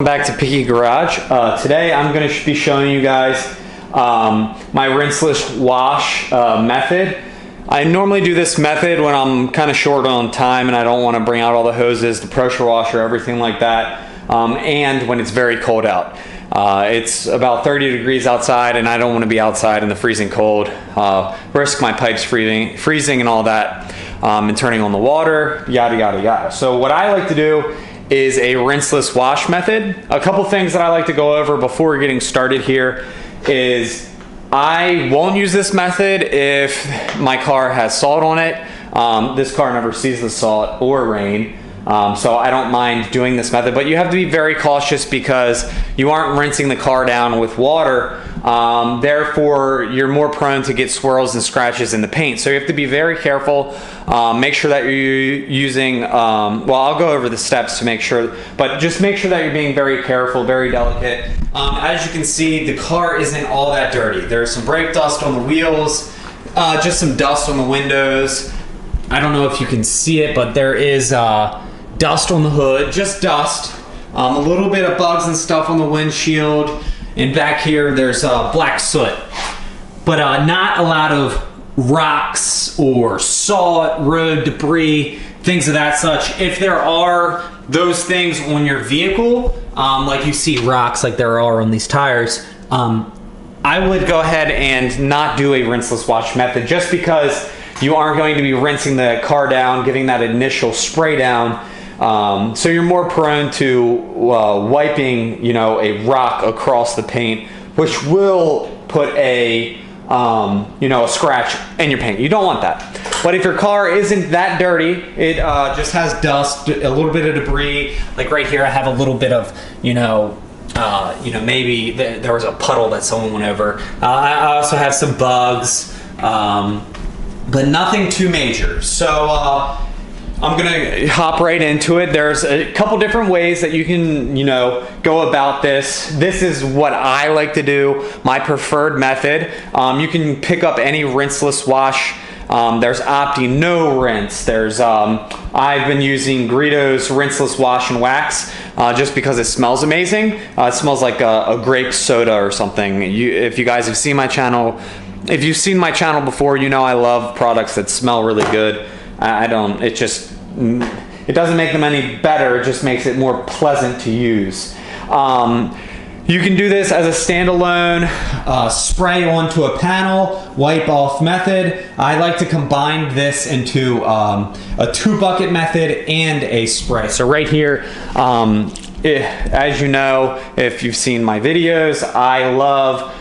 back to Picky Garage. Today I'm going to be showing you guys my rinseless wash method. I normally do this method when I'm kind of short on time and I don't want to bring out all the hoses, the pressure washer, everything like that, and when it's very cold out. It's about 30 degrees outside and I don't want to be outside in the freezing cold, risk my pipes freezing and all that, and turning on the water, yada yada yada. So what I like to do is a rinseless wash method. A couple things that I like to go over before getting started here is I won't use this method if my car has salt on it. This car never sees the salt or rain, so I don't mind doing this method, but you have to be very cautious because you aren't rinsing the car down with water. Therefore, you're more prone to get swirls and scratches in the paint. So you have to be very careful. Make sure that you're using, well, I'll go over the steps to make sure, but just make sure that you're being very careful, very delicate. As you can see, the car isn't all that dirty. There's some brake dust on the wheels, just some dust on the windows. I don't know if you can see it, but there is dust on the hood, just dust. A little bit of bugs and stuff on the windshield. And back here, there's black soot. But not a lot of rocks or salt, road debris, things of that such. If there are those things on your vehicle, like you see rocks like there are on these tires, I would go ahead and not do a rinseless wash method just because you aren't going to be rinsing the car down, giving that initial spray down. So you're more prone to wiping, a rock across the paint, which will put a scratch in your paint. You don't want that. But if your car isn't that dirty, it just has dust, a little bit of debris. Like right here, I have a little bit of, maybe there was a puddle that someone went over. I also have some bugs, but nothing too major. So I'm gonna hop right into it. There's a couple different ways that you can, go about this. This is what I like to do, my preferred method. You can pick up any rinseless wash. There's Opti no rinse. There's I've been using Griots rinseless wash and wax just because it smells amazing. It smells like a grape soda or something. If you guys have seen my channel, if you've seen my channel before, I love products that smell really good. It doesn't make them any better, it just makes it more pleasant to use. You can do this as a standalone, spray onto a panel, wipe off method. I like to combine this into a 2-bucket method and a spray. So right here, as you know, if you've seen my videos, I love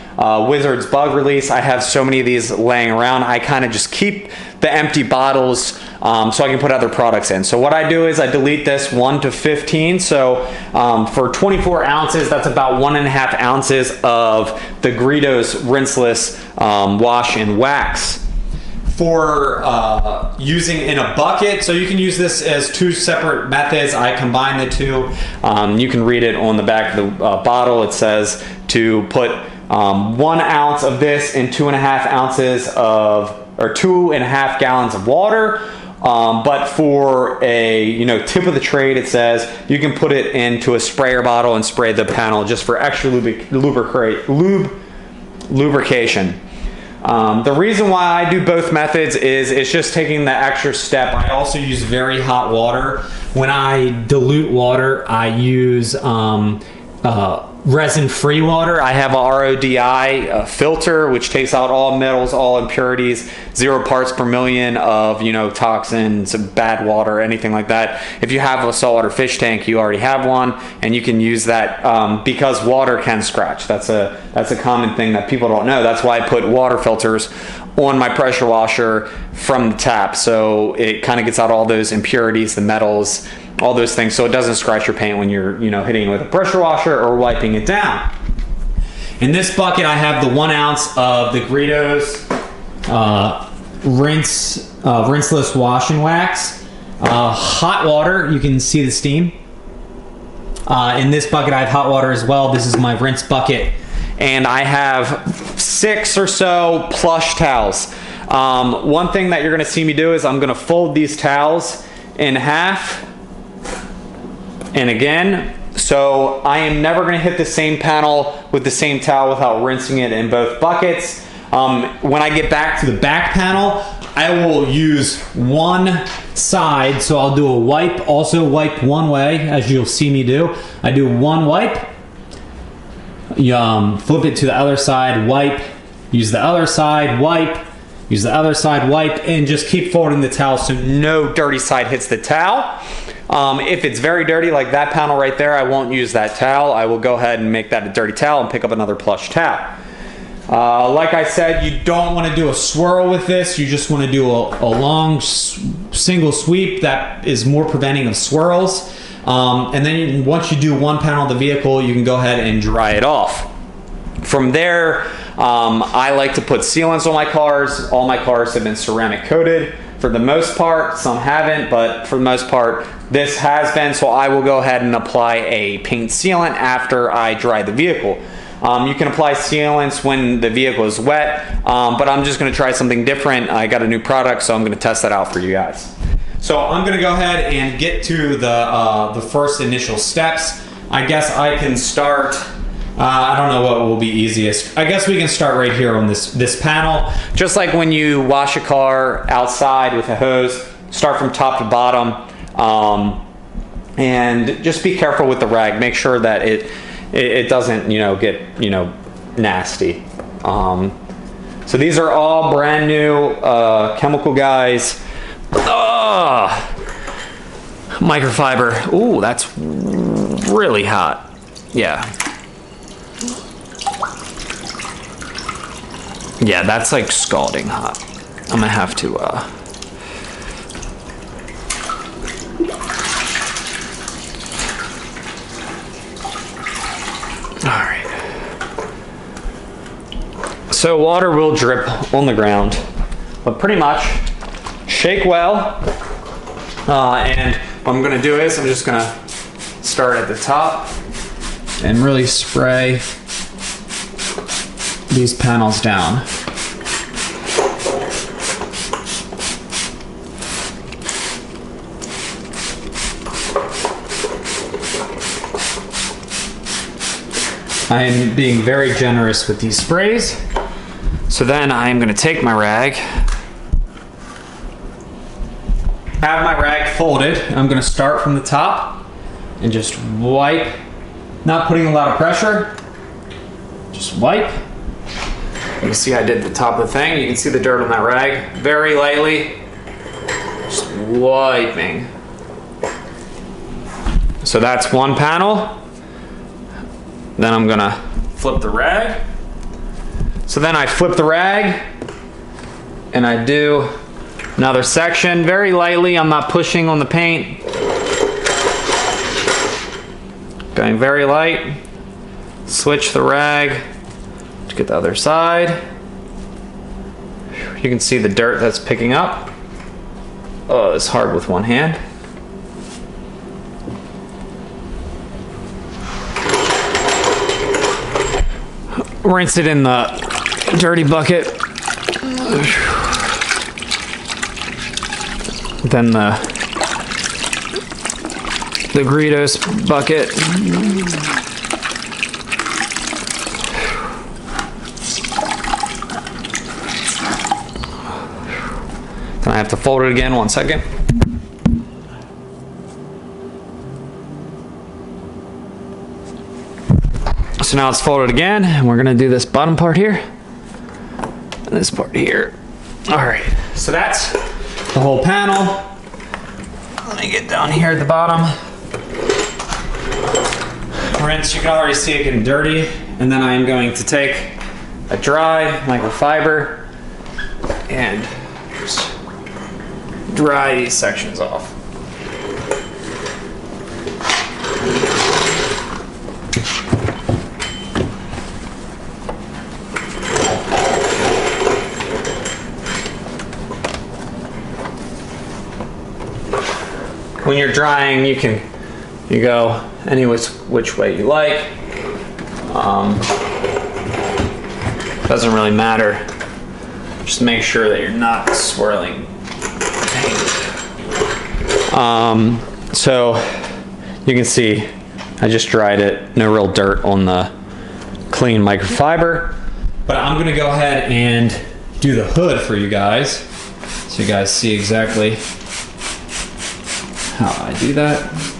Wizard's bug release. I have so many of these laying around. I kind of just keep the empty bottles so I can put other products in. So what I do is I delete this 1 to 15. So for 24 ounces, that's about 1.5 ounces of the Griots rinseless wash and wax. For using in a bucket, so you can use this as 2 separate methods. I combine the 2. You can read it on the back of the bottle. It says to put 1 ounce of this in 2.5 ounces of, or 2.5 gallons of water. But for a tip of the trade, it says you can put it into a sprayer bottle and spray the panel just for extra lubrication. The reason why I do both methods is it's just taking the extra step. I also use very hot water. When I dilute water, I use resin-free water. I have a RODI filter, which takes out all metals, all impurities, 0 parts per million of toxins, bad water, anything like that. If you have a saltwater fish tank, you already have one, and you can use that because water can scratch. That's a common thing that people don't know. That's why I put water filters on my pressure washer from the tap, so it kind of gets out all those impurities, the metals, all those things, so it doesn't scratch your paint when you're hitting it with a pressure washer or wiping it down. In this bucket, I have the 1 ounce of the Griots rinseless wash and wax. Hot water, you can see the steam. In this bucket, I have hot water as well. This is my rinse bucket, and I have 6 or so plush towels. One thing that you're going to see me do is I'm going to fold these towels in half, and again, So I am never going to hit the same panel with the same towel without rinsing it in both buckets. When I get back to the back panel, I will use one side. So I'll do a wipe, also wipe one way, as you'll see me do. I do one wipe, flip it to the other side, wipe, use the other side, wipe, use the other side, wipe, and just keep folding the towel so no dirty side hits the towel. If it's very dirty, like that panel right there, I won't use that towel. I will go ahead and make that a dirty towel and pick up another plush towel. Like I said, you don't want to do a swirl with this. You just want to do a long single sweep that is more preventing of swirls. And then once you do one panel of the vehicle, you can go ahead and dry it off. From there, I like to put sealants on my cars. All my cars have been ceramic coated for the most part. Some haven't, but for the most part, this has been. So I will go ahead and apply a paint sealant after I dry the vehicle. You can apply sealants when the vehicle is wet, but I'm just going to try something different. I got a new product, so I'm going to test that out for you guys. So I'm going to go ahead and get to the first initial steps. I guess I can start. I don't know what will be easiest. I guess we can start right here on this panel. Just like when you wash a car outside with a hose, start from top to bottom, and just be careful with the rag. Make sure that it doesn't, get, nasty. So these are all brand new chemical guys. Microfiber. Ooh, that's really hot. Yeah. Yeah, that's like scalding hot. I'm gonna have to all right. So water will drip on the ground, but pretty much shake well. And what I'm gonna do is I'm just gonna start at the top and really spray these panels down. I am being very generous with these sprays. So then I am going to take my rag, have my rag folded. I'm going to start from the top and just wipe, not putting a lot of pressure, just wipe. You can see I did the top of the thing. You can see the dirt on that rag. Very lightly, just wiping. So that's one panel. Then I'm gonna flip the rag. So then I flip the rag and I do another section very lightly. I'm not pushing on the paint. Going very light. Switch the rag to get the other side. You can see the dirt that's picking up. Oh, it's hard with one hand. Rinse it in the dirty bucket. Then the Griots bucket. Then I have to fold it again, 1 second. So now it's folded again, and we're gonna do this bottom part here, and this part here. All right, so that's the whole panel. Let me get down here at the bottom. Rinse, you can already see it getting dirty, and then I am going to take a dry microfiber and just dry these sections off. When you're drying, you go any which way you like. Doesn't really matter. Just make sure that you're not swirling paint. So you can see I just dried it. No real dirt on the clean microfiber. But I'm gonna go ahead and do the hood for you guys, so you guys see exactly how I do that.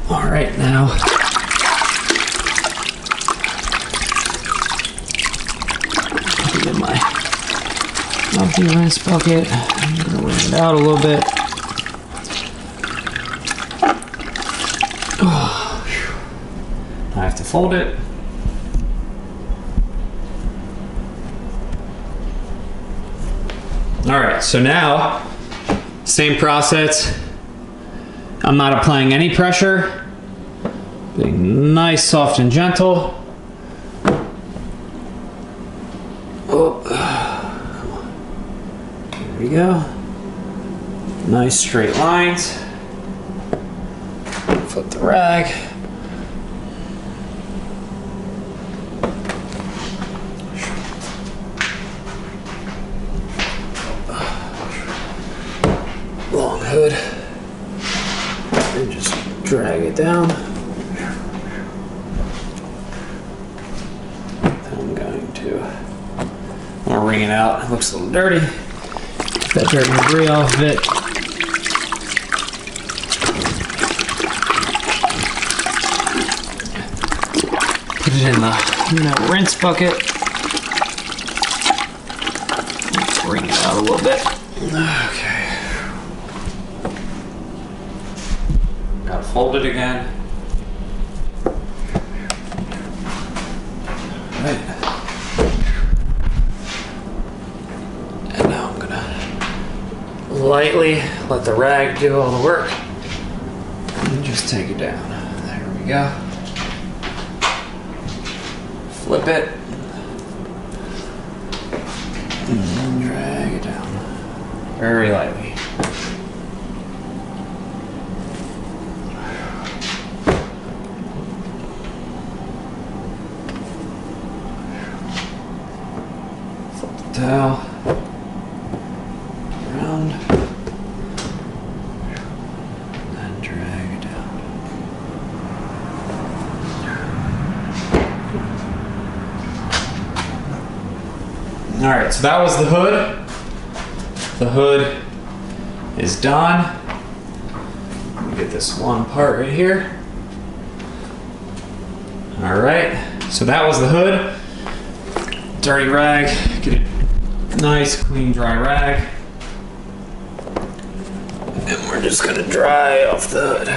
All right, now put it in my rinse bucket. I'm gonna rinse it out a little bit. Oh, I have to fold it. All right, so now same process. I'm not applying any pressure. Being nice, soft, and gentle. Oh, there we go. Nice straight lines. Flip the rag. Long hood. And just drag it down. I'm gonna wring it out. It looks a little dirty. Get that dirt and debris off of it. Put it in the rinse bucket. Let's wring it out a little bit. Okay. Gotta fold it again. Right. And now I'm gonna lightly let the rag do all the work and just take it down. There we go. Flip it and drag it down very lightly. Towel around and drag it down. All right, so that was the hood. The hood is done. Let me get this one part right here. All right, so that was the hood. Dirty rag, get it nice, clean, dry rag. And we're just gonna dry off the hood.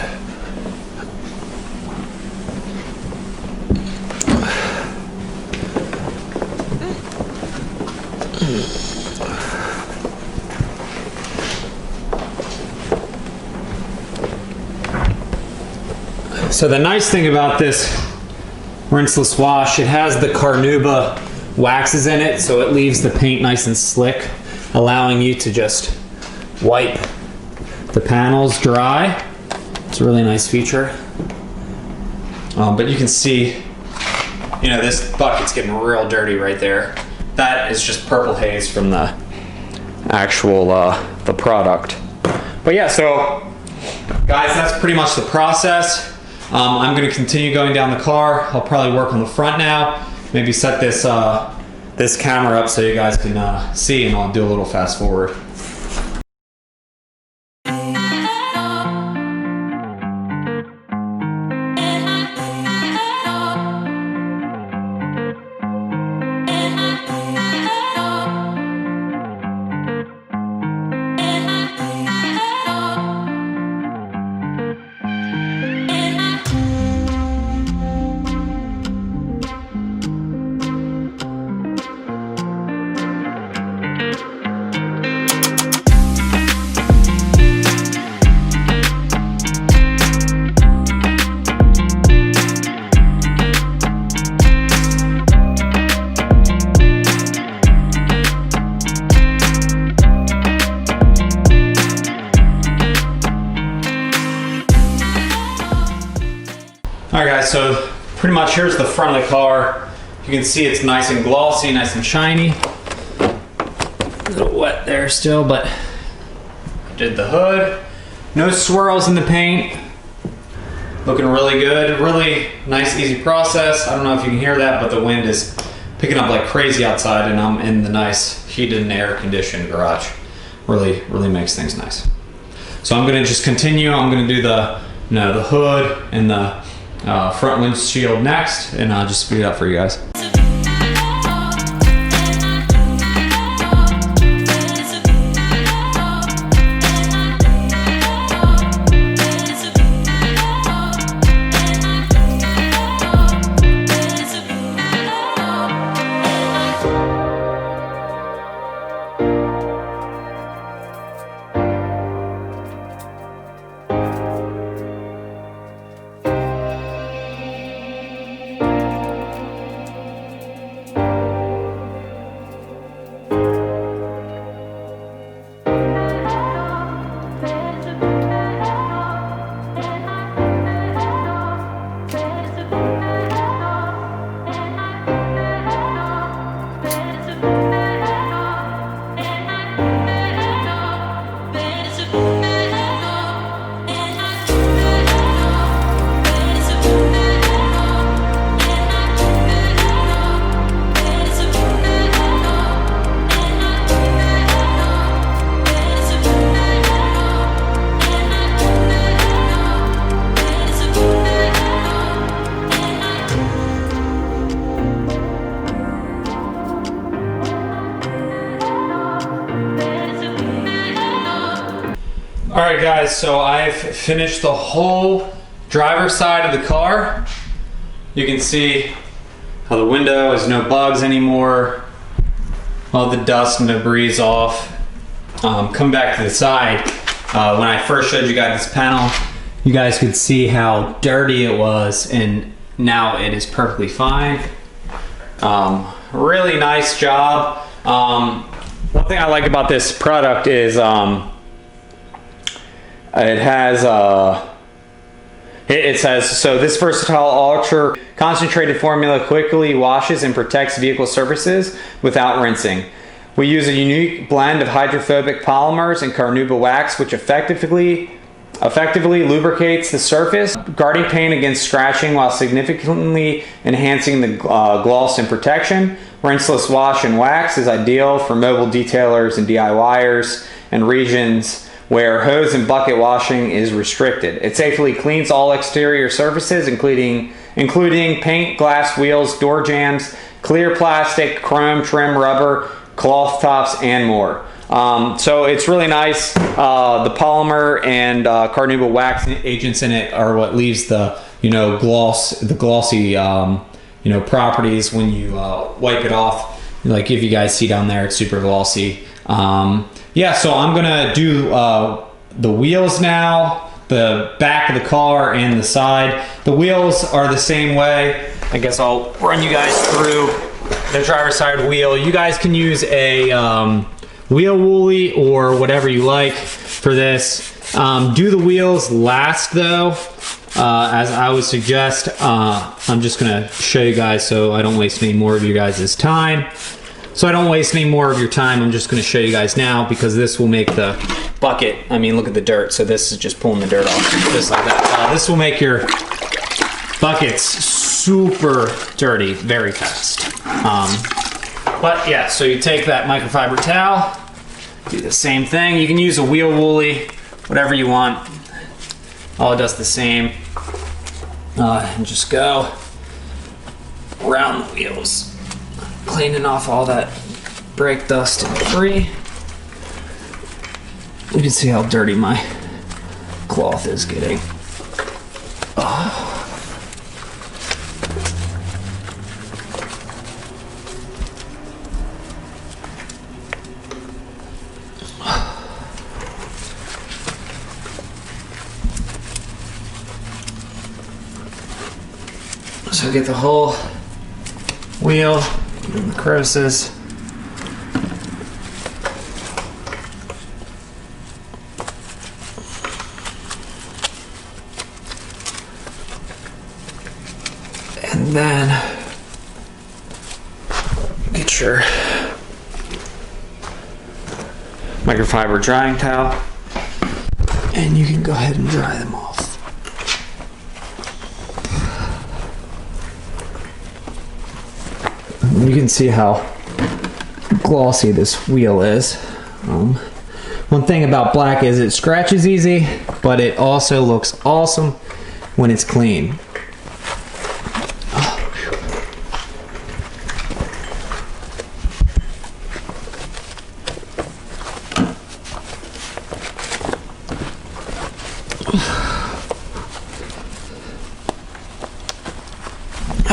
So the nice thing about this rinseless wash, it has the carnauba waxes in it, so it leaves the paint nice and slick, allowing you to just wipe the panels dry. It's a really nice feature. But you can see, you know, this bucket's getting real dirty right there. That is just purple haze from the actual the product. But yeah, so guys, that's pretty much the process. I'm going to continue going down the car. I'll probably work on the front now. Maybe set this this camera up so you guys can see, and I'll do a little fast forward. guys, so pretty much here's the front of the car. You can see it's nice and glossy, nice and shiny. A little wet there still, but did the hood. No swirls in the paint. Looking really good. Really nice, easy process. I don't know if you can hear that, but the wind is picking up like crazy outside, and I'm in the nice heated and air conditioned garage. Really, really makes things nice. So I'm gonna just continue. I'm gonna do the hood and the front windshield next, and I'll just speed it up for you guys. Alright guys, so I've finished the whole driver's side of the car. You can see how the window has no bugs anymore. All the dust and debris is off. Come back to the side. When I first showed you guys this panel, you guys could see how dirty it was, and now it is perfectly fine. Really nice job. One thing I like about this product is it has it says, so this versatile ultra concentrated formula quickly washes and protects vehicle surfaces without rinsing. We use a unique blend of hydrophobic polymers and carnauba wax, which effectively lubricates the surface, guarding paint against scratching while significantly enhancing the gloss and protection. Rinseless wash and wax is ideal for mobile detailers and DIYers and regions where hose and bucket washing is restricted. It safely cleans all exterior surfaces, including paint, glass, wheels, door jambs, clear plastic, chrome, trim, rubber, cloth tops, and more. So it's really nice. The polymer and carnauba wax agents in it are what leaves the glossy properties when you wipe it off. Like if you guys see down there, it's super glossy. Yeah, so I'm gonna do the wheels now, the back of the car and the side. The wheels are the same way. I guess I'll run you guys through the driver's side wheel. You guys can use a wheel woolie or whatever you like for this. Do the wheels last though, as I would suggest. I'm just gonna show you guys so I don't waste any more of you guys' time. So I don't waste any more of your time, I'm just gonna show you guys now, because this will make the bucket, I mean, look at the dirt. So this is just pulling the dirt off, just like that. This will make your buckets super dirty very fast. But yeah, so you take that microfiber towel, do the same thing. You can use a wheel woolie, whatever you want. All it does the same. And just go around the wheels, cleaning off all that brake dust and debris. You can see how dirty my cloth is getting. So get the whole wheel, and the crevices. And then get your microfiber drying towel, and you can go ahead and dry them off. You can see how glossy this wheel is. One thing about black is it scratches easy, but it also looks awesome when it's clean.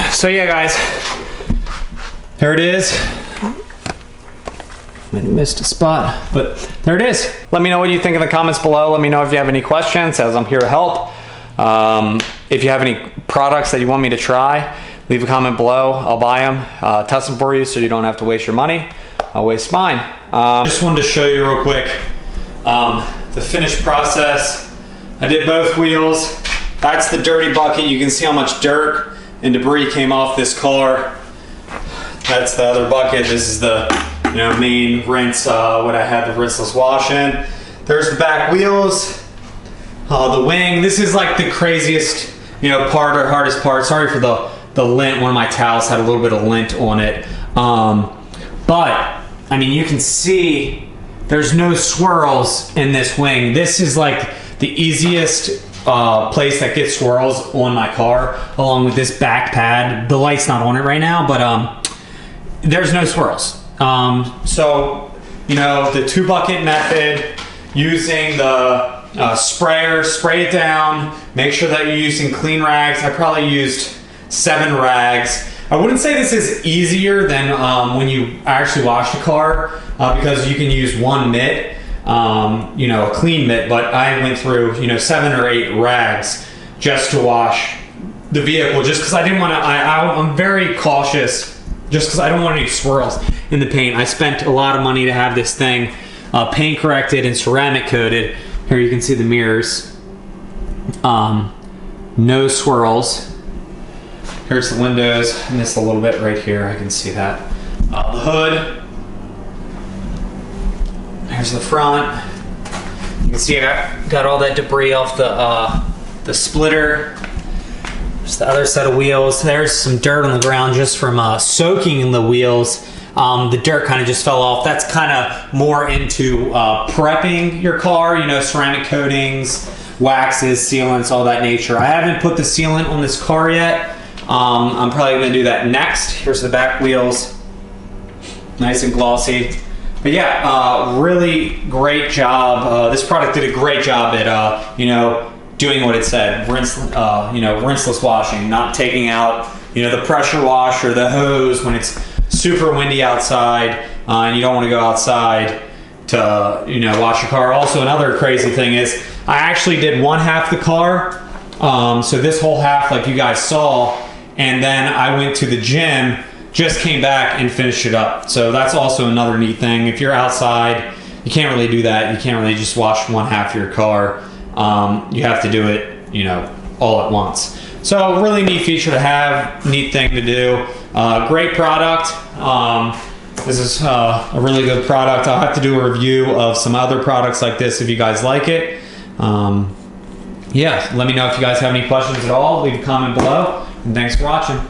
So yeah, guys, there it is. I missed a spot, but there it is. Let me know what you think in the comments below. Let me know if you have any questions, as I'm here to help. If you have any products that you want me to try, leave a comment below. I'll buy them, test them for you, so you don't have to waste your money. I'll waste mine. Just wanted to show you real quick the finished process. I did both wheels. That's the dirty bucket. You can see how much dirt and debris came off this car. That's the other bucket. This is the main rinse, what I had the rinseless wash in. There's the back wheels, the wing. This is like the craziest part or hardest part. Sorry for the lint. One of my towels had a little bit of lint on it, but I mean, you can see there's no swirls in this wing. This is like the easiest place that gets swirls on my car, along with this back pad. The light's not on it right now, but there's no swirls. So the 2-bucket method, using the sprayer, spray it down, make sure that you're using clean rags. I probably used 7 rags. I wouldn't say this is easier than when you actually wash the car, because you can use one mitt, a clean mitt, but I went through 7 or 8 rags just to wash the vehicle, just because I didn't want to. I'm very cautious, just because I don't want any swirls in the paint. I spent a lot of money to have this thing paint corrected and ceramic coated. Here you can see the mirrors. No swirls. Here's the windows. I missed a little bit right here. I can see that. The hood. Here's the front. You can see I got all that debris off the splitter. There's the other set of wheels. There's some dirt on the ground just from soaking in the wheels. The dirt kind of just fell off. That's kind of more into prepping your car, ceramic coatings, waxes, sealants, all that nature. I haven't put the sealant on this car yet. I'm probably going to do that next. Here's the back wheels. Nice and glossy. But yeah, really great job. This product did a great job at, doing what it said. Rinseless washing, not taking out, the pressure wash or the hose when it's super windy outside and you don't want to go outside to, wash your car. Also, another crazy thing is I actually did one half the car. So this whole half, like you guys saw, and then I went to the gym, just came back and finished it up. So that's also another neat thing. If you're outside, you can't really do that. You can't really just wash one half of your car. You have to do it, all at once. So really neat feature to have, neat thing to do. Great product. This is a really good product. I'll have to do a review of some other products like this if you guys like it. Yeah, let me know if you guys have any questions at all. Leave a comment below. And thanks for watching.